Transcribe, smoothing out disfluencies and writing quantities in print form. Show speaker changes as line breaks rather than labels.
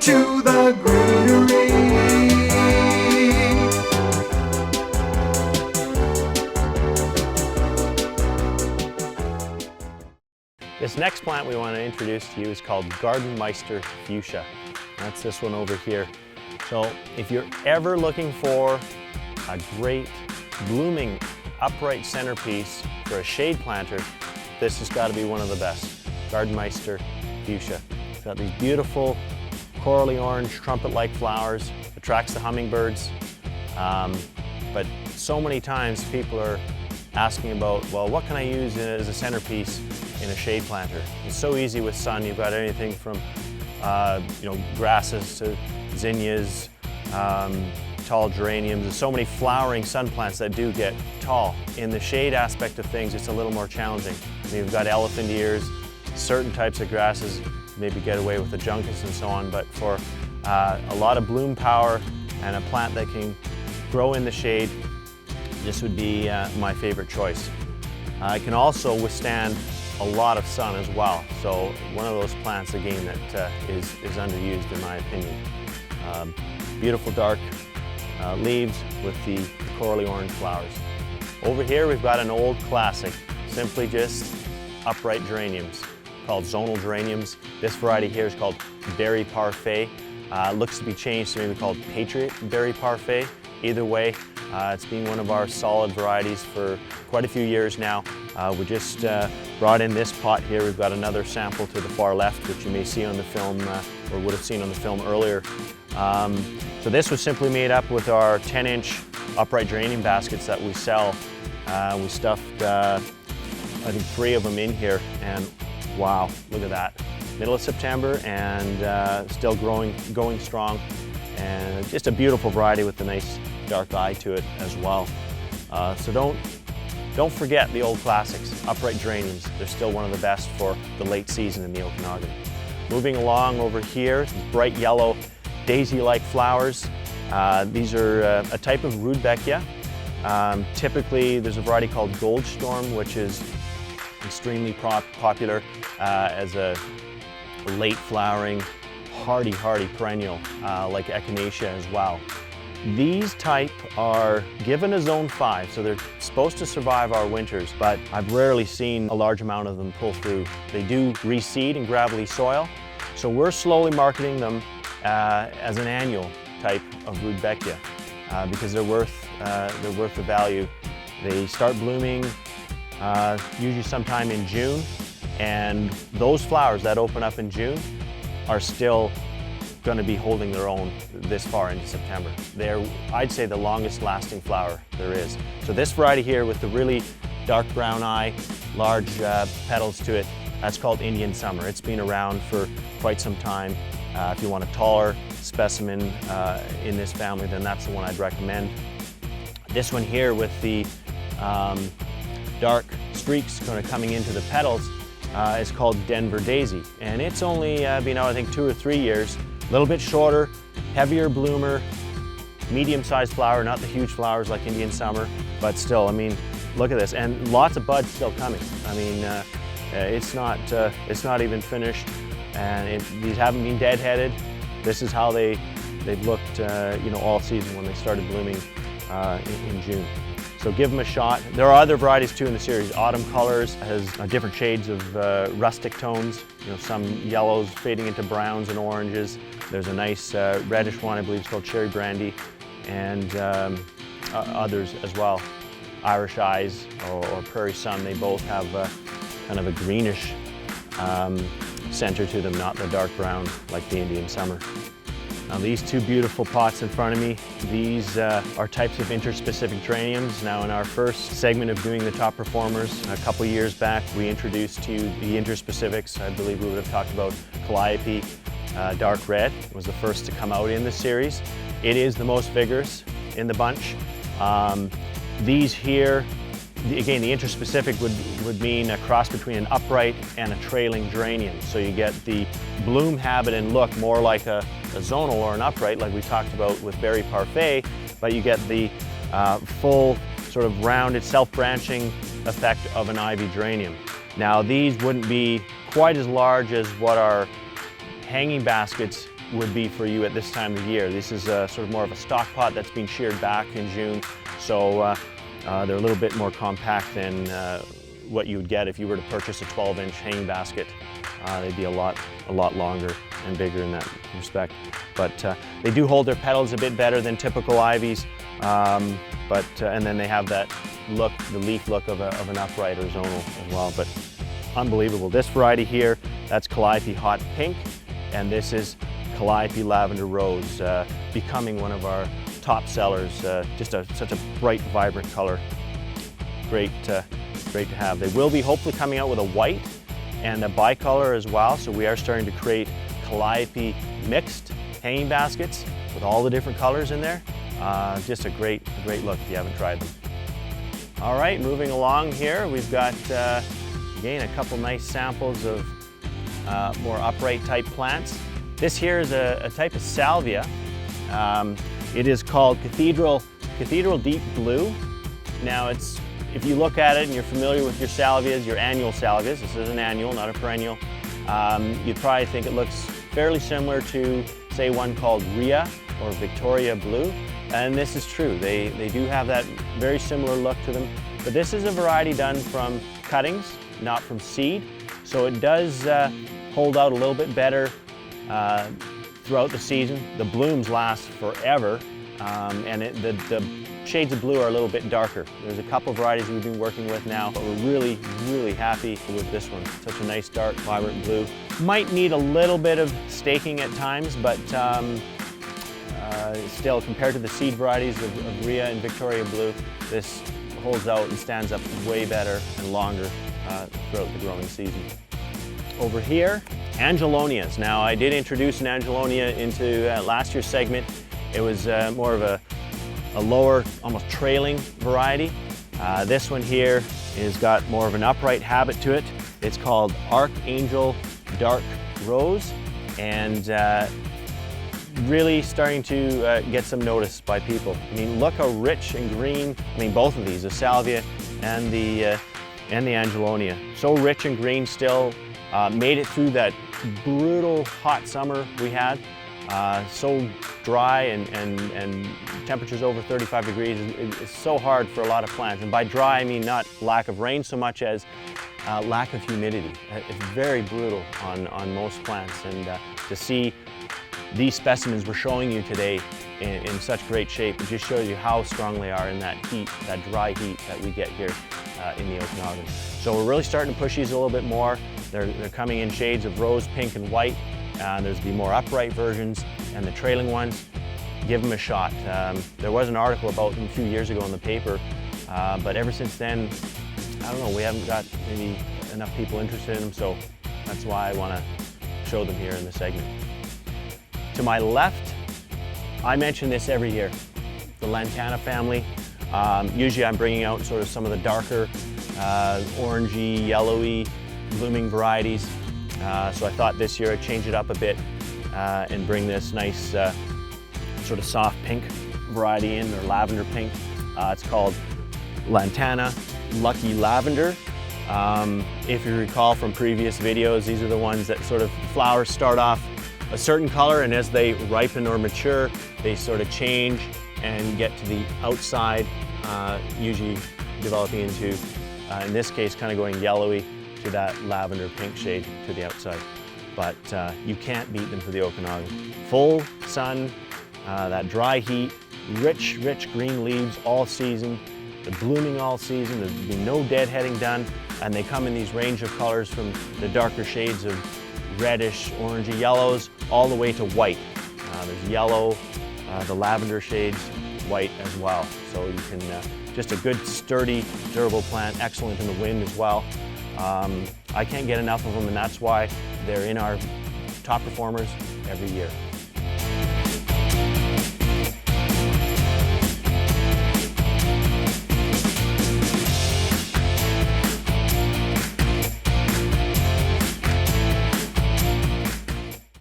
to the greenery.
This next plant we want to introduce to you is called Gartenmeister Fuchsia. That's this one over here. So if you're ever looking for a great blooming upright centerpiece for a shade planter, this has got to be one of the best. Gartenmeister Fuchsia. It's got these beautiful corally orange trumpet-like flowers, attracts the hummingbirds, but so many times people are asking about, well, what can I use as a centerpiece in a shade planter? It's so easy with sun. You've got anything from grasses to zinnias, tall geraniums. There's so many flowering sun plants that do get tall. In the shade aspect of things, it's a little more challenging. You've got elephant ears, certain types of grasses maybe get away with the juncus and so on, but for a lot of bloom power and a plant that can grow in the shade, this would be my favorite choice. It can also withstand a lot of sun as well, so one of those plants again that is underused in my opinion. Beautiful dark leaves with the corally orange flowers. Over here we've got an old classic, simply just upright geraniums called Zonal geraniums. This variety here is called Berry Parfait. Looks to be changed to maybe called Patriot Berry Parfait. Either way, it's been one of our solid varieties for quite a few years now. We just brought in this pot here. We've got another sample to the far left, which you may see on the film, or would have seen on the film earlier. So this was simply made up with our 10-inch upright geranium baskets that we sell. We stuffed, I think, 3 of them in here, and wow, look at that. Middle of September and still going strong, and just a beautiful variety with a nice dark eye to it as well. So don't forget the old classics, upright geraniums. They're still one of the best for the late season in the Okanagan. Moving along over here, bright yellow daisy-like flowers. These are a type of Rudbeckia. Typically there's a variety called Goldstorm, which is extremely popular as a late flowering, hardy perennial, like Echinacea as well. These type are given a zone 5, so they're supposed to survive our winters, but I've rarely seen a large amount of them pull through. They do reseed in gravelly soil, so we're slowly marketing them as an annual type of Rudbeckia because they're worth the value. They start blooming usually sometime in June, and those flowers that open up in June are still going to be holding their own this far into September. They're, I'd say, the longest lasting flower there is. So this variety here with the really dark brown eye, large petals to it, that's called Indian Summer. It's been around for quite some time. If you want a taller specimen in this family, then that's the one I'd recommend. This one here with the dark streaks kind of coming into the petals is called Denver Daisy, and it's only been out I think 2 or 3 years. A little bit shorter, heavier bloomer, medium-sized flower, not the huge flowers like Indian Summer, but still, I mean, look at this, and lots of buds still coming. I mean, it's not even finished, and these haven't been deadheaded. This is how they've looked, all season when they started blooming in June. So give them a shot. There are other varieties too in the series. Autumn Colors has different shades of rustic tones, some yellows fading into browns and oranges. There's a nice reddish one, I believe it's called Cherry Brandy, and others as well. Irish Eyes or Prairie Sun, they both have kind of a greenish center to them, not the dark brown like the Indian Summer. Now these 2 beautiful pots in front of me, these are types of interspecific geraniums. Now in our first segment of doing the top performers, a couple years back, we introduced to you the interspecifics. I believe we would have talked about Calliope Dark Red. It was the first to come out in this series. It is the most vigorous in the bunch. These here, again, the interspecific would mean a cross between an upright and a trailing geranium. So you get the bloom habit and look more like a zonal or an upright, like we talked about with Berry Parfait, but you get the full sort of rounded self-branching effect of an ivy geranium. Now these wouldn't be quite as large as what our hanging baskets would be for you at this time of the year. This is sort of more of a stock pot that's been sheared back in June, so they're a little bit more compact than what you would get if you were to purchase a 12-inch hanging basket. They'd be a lot longer and bigger in that respect. But they do hold their petals a bit better than typical ivies, and then they have that look, the leaf look of an upright or zonal as well. But unbelievable. This variety here, that's Calliope Hot Pink, and this is Calliope Lavender Rose, becoming one of our top sellers. Just such a bright, vibrant color. Great to have. They will be hopefully coming out with a white and a bicolor as well, so we are starting to create Calliope mixed hanging baskets with all the different colors in there. Just a great look if you haven't tried them. All right, moving along here, we've got again a couple nice samples of more upright type plants. This here is a type of Salvia. It is called Cathedral Deep Blue. Now if you look at it and you're familiar with your salvias, your annual salvias, this is an annual, not a perennial, you'd probably think it looks fairly similar to, say, one called Rhea or Victoria Blue. And this is true. They do have that very similar look to them. But this is a variety done from cuttings, not from seed. So it does hold out a little bit better throughout the season. The blooms last forever, and the shades of blue are a little bit darker. There's a couple varieties we've been working with now, but we're really, really happy with this one. Such a nice, dark, vibrant blue. Might need a little bit of staking at times, but still, compared to the seed varieties of Rhea and Victoria Blue, this holds out and stands up way better and longer throughout the growing season. Over here, Angelonias. Now, I did introduce an Angelonia into last year's segment. It was more of a lower, almost trailing variety. This one here has got more of an upright habit to it. It's called Archangel Dark Rose, and really starting to get some notice by people. I mean, look how rich and green, I mean, both of these, the Salvia and the Angelonia. So rich and green still, made it through that brutal hot summer we had. So dry and temperatures over 35 degrees. It's so hard for a lot of plants. And by dry, I mean not lack of rain so much as lack of humidity. It's very brutal on most plants. And to see these specimens we're showing you today in such great shape, it just shows you how strong they are in that heat, that dry heat that we get here in the Okanagan. So we're really starting to push these a little bit more. They're coming in shades of rose, pink, and white. There's the more upright versions and the trailing ones. Give them a shot. There was an article about them a few years ago in the paper, but ever since then, I don't know, we haven't got maybe enough people interested in them, so that's why I want to show them here in the segment. To my left, I mention this every year, the Lantana family. Usually I'm bringing out sort of some of the darker, orangey, yellowy, blooming varieties. So I thought this year I'd change it up a bit and bring this nice sort of soft pink variety in, or lavender pink. It's called Lantana Lucky Lavender. If you recall from previous videos, these are the ones that sort of flowers start off a certain color, and as they ripen or mature, they sort of change and get to the outside, usually developing into, in this case, kind of going yellowy to that lavender pink shade to the outside. But you can't beat them for the Okanagan. Full sun, that dry heat, rich green leaves all season, they're blooming all season, there's been no deadheading done, and they come in these range of colors from the darker shades of reddish, orangey yellows, all the way to white. There's yellow, the lavender shades, white as well. So you can, just a good, sturdy, durable plant, excellent in the wind as well. I can't get enough of them, and that's why they're in our top performers every year.